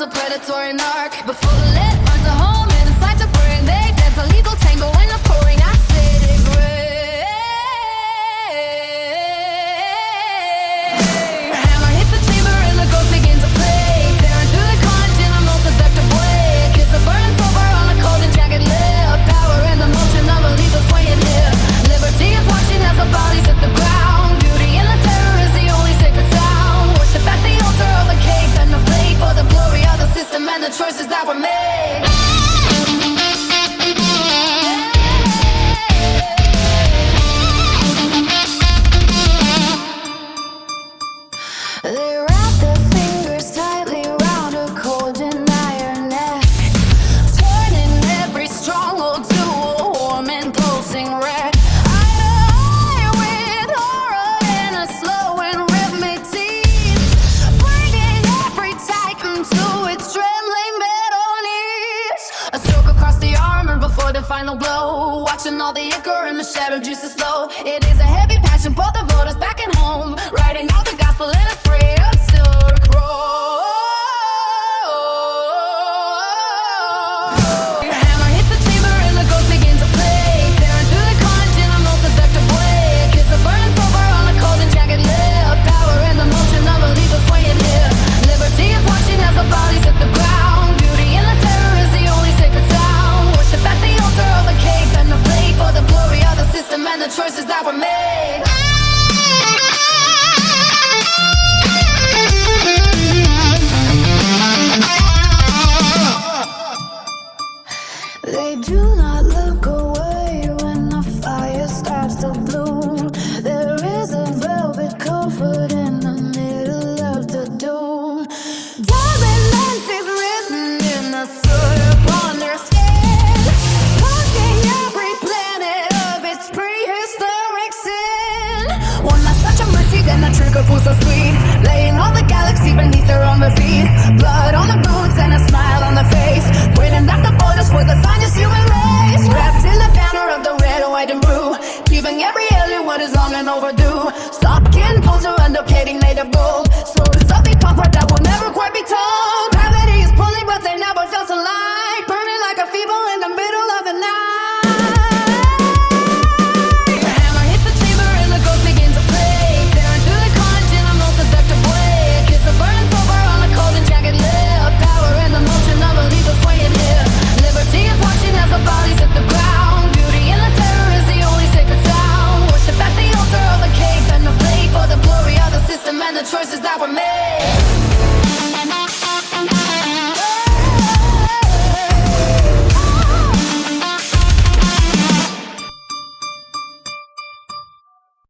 a predatory narc. Before the lead finds a home and inside the brain, they dance a legal tango in the pouring acidic rain. A hammer hits the chamber and the ghost begins to play, tearing through the conch in a most effective way. Kiss a burn silver on a cold and jagged lip, power and the motion of a lethal swaying hip. Liberty is watching as the bodies hit the ground. Beauty and the terror is the only sacred sound. Worship at the altar of the cave and the play for the glory of the system and the choices that were made. They wrap their fingers tightly round a cold and iron neck, turning every stronghold to a warm and pulsing wreck. Eye with horror in a slow and rhythmic teeth, bringing every titan to its trembling metal knees. A stroke across the armor before the final blow, watching all the ichor and the shadow juices flow. It is a heavy passion, both the voters back at home, writing out the gospel in a spray of silk roll. Your hammer hits the chamber and the ghost begins to play, tearing through the conch in a most effective way. Kiss a burn silver on a cold and jagged lip, power and the motion of a lethal swaying hip. Liberty is watching as the bodies hit the ground. Beauty and the terror is the only sacred sound. Worship at the altar of the cave and the play for the glory of the system and the choices that were made. They do not look away when the fire starts to bloom. There is a velvet comfort in the middle of the doom. Dominance is written in the soot upon their skin, haunting every planet of its prehistoric sin. One last touch of mercy, then the trigger pulls so sweet, laying all the galaxy beneath their own feet. Blood on the boots and a smile on the face, waiting at the borders for the finest human race. Wrapped in the banner of the red, white, and blue, giving every alien what is long and overdue. Stocking poser under plating made of gold, slow to something comfort that will never quite be told. Gravity is pulling, but they never felt alive, burning like a feeble in the middle of the night. Your hammer hits the chamber and the ghost begins to play, tearing through the conch in a most effective way. Kiss a burn silver on a cold and jagged lip, power and the motion of a lethal swaying hip. Liberty is watching as the bodies hit the ground. Beauty and the terror is the only sacred sound. Worship at the altar of the cave and the play for the glory of the system and the choices that were made.